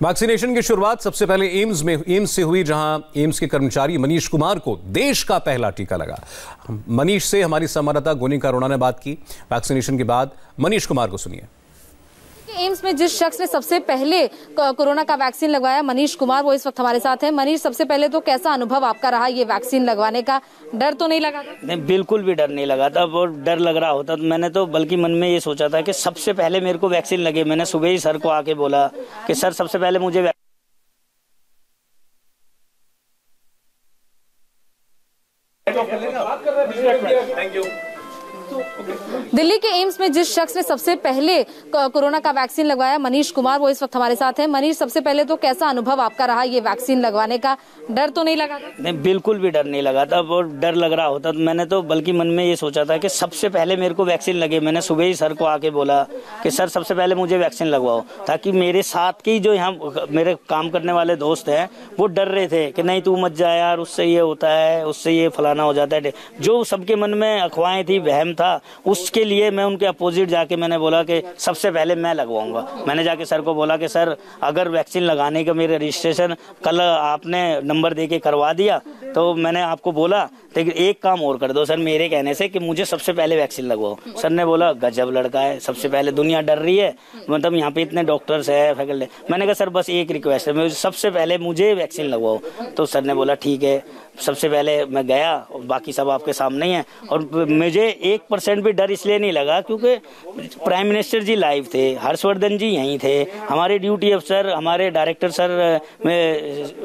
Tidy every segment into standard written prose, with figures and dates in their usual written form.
Vaccination की शुरुआत सबसे पहले एम्स से हुई, जहां एम्स के कर्मचारी मनीष कुमार को देश का पहला टीका लगा। मनीष से हमारी संवाददाता गोनिका अरोड़ा ने बात की। वैक्सीनेशन के बाद मनीष कुमार को सुनिए। एम्स में जिस शख्स ने सबसे पहले कोरोना का वैक्सीन लगवाया, मनीष कुमार, वो इस वक्त हमारे साथ हैं। मनीष, सबसे पहले तो कैसा अनुभव आपका रहा ये वैक्सीन लगवाने का? डर तो नहीं लगा था? नहीं, बिल्कुल भी डर नहीं लगा था। वो डर लग रहा होता तो मैंने तो बल्कि मन में ये सोचा था कि सबसे पहले मेरे को वैक्सीन लगे। मैंने सुबह ही सर को आके बोला कि सर सबसे पहले मुझे दिल्ली के एम्स में जिस शख्स ने सबसे पहले कोरोना का वैक्सीन लगवाया, मनीष कुमार, वो इस वक्त हमारे साथ हैं। मनीष, सबसे पहले तो कैसा अनुभव आपका रहा ये वैक्सीन लगवाने का? डर तो नहीं लगा था? नहीं, बिल्कुल भी डर नहीं लगा था। वो डर लग रहा होता तो मैंने तो बल्कि मन में ये सोचा था कि सबसे पहले मेरे को वैक्सीन लगे। मैंने सुबह ही सर को आके बोला कि सर सबसे पहले मुझे वैक्सीन लगवाओ, ताकि मेरे साथ के जो यहाँ मेरे काम करने वाले दोस्त हैं वो डर रहे थे कि नहीं तू मत जा यार, उससे ये होता है, उससे ये फलाना हो जाता है। जो सबके मन में अफवाहें थी, वहम था, उसके लिए मैं उनके अपोजिट जाके मैंने बोला कि सबसे पहले मैं लगवाऊंगा। मैंने जाके सर को बोला कि सर अगर वैक्सीन लगाने का मेरा रजिस्ट्रेशन कल आपने नंबर देके करवा दिया तो मैंने आपको बोला, लेकिन एक काम और कर दो सर मेरे कहने से कि मुझे सबसे पहले वैक्सीन लगवाओ। सर ने बोला गजब लड़का है, सबसे पहले दुनिया डर रही है, मतलब यहाँ पे इतने डॉक्टर्स है, फैकल्टी। मैंने कहा सर बस एक रिक्वेस्ट है, सबसे पहले मुझे वैक्सीन लगवाओ। तो सर ने बोला ठीक है। सबसे पहले मैं गया और बाकी सब आपके सामने ही है। और मुझे 1% भी डर इसलिए नहीं लगा क्योंकि प्राइम मिनिस्टर जी लाइव थे, हर्षवर्धन जी यहीं थे, हमारे ड्यूटी अफसर, हमारे डायरेक्टर सर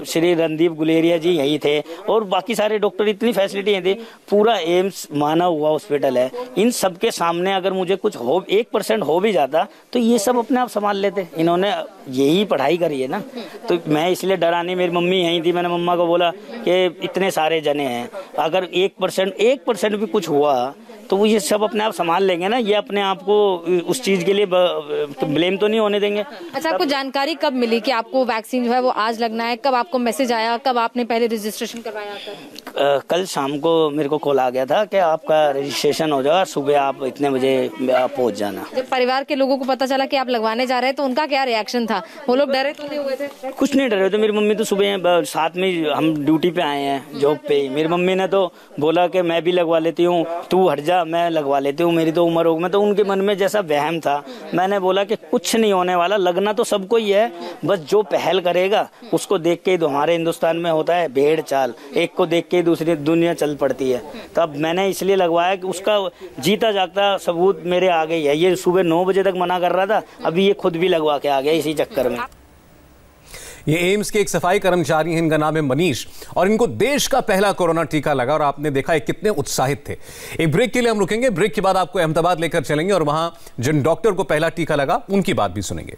श्री रणदीप गुलेरिया जी यहीं थे, और बाकी सारे डॉक्टर, इतनी फैसिलिटी थी। पूरा एम्स माना हुआ हॉस्पिटल है। इन सबके सामने अगर मुझे कुछ हो 1% हो भी जाता तो ये सब अपने आप संभाल लेते। इन्होंने यही पढ़ाई करी है ना, तो मैं इसलिए डरा नहीं। मेरी मम्मी यहीं थी, मैंने मम्मा को बोला कि इतने सारे जने हैं, अगर 1% भी कुछ हुआ तो वो ये सब अपने आप संभाल लेंगे ना। ये अपने आप को उस चीज के लिए ब्लेम तो नहीं होने देंगे। अच्छा, आपको जानकारी कब मिली कि आपको वैक्सीन जो है वो आज लगना है? कब आपको मैसेज आया? कब आपने पहले रजिस्ट्रेशन करवाया था? कल शाम को मेरे को कॉल आ गया था कि आपका रजिस्ट्रेशन हो जाएगा, सुबह आप इतने बजे आप पहुंच जाना। जब परिवार के लोगों को पता चला कि आप लगवाने जा रहे हैं तो उनका क्या रिएक्शन था? वो लोग डरे तो नहीं हुए थे? कुछ नहीं डरे थे। मेरी मम्मी तो सुबह साथ में हम ड्यूटी पे आए हैं, जॉब पे। मेरी मम्मी ने तो बोला कि मैं भी लगवा लेती हूँ, तू हट जा, मैं लगवा लेती हूँ, मेरी तो उम्र हो गई। मैं तो उनके मन में जैसा वहम था, मैंने बोला कि कुछ नहीं होने वाला, लगना तो सबको ही है, बस जो पहल करेगा उसको देख के ही। तो हमारे हिंदुस्तान में होता है भेड़ चाल, एक को देख के ही दूसरी दुनिया चल पड़ती है। तब मैंने इसलिए लगवाया कि उसका जीता जागता सबूत मेरे आ गई है। ये सुबह 9 बजे तक मना कर रहा था, अभी ये खुद भी लगवा के आ गया इसी चक्कर में। ये एम्स के एक सफाई कर्मचारी हैं, इनका नाम है मनीष, और इनको देश का पहला कोरोना टीका लगा और आपने देखा है कितने उत्साहित थे। एक ब्रेक के लिए हम रुकेंगे, ब्रेक के बाद आपको अहमदाबाद लेकर चलेंगे और वहां जिन डॉक्टर को पहला टीका लगा उनकी बात भी सुनेंगे।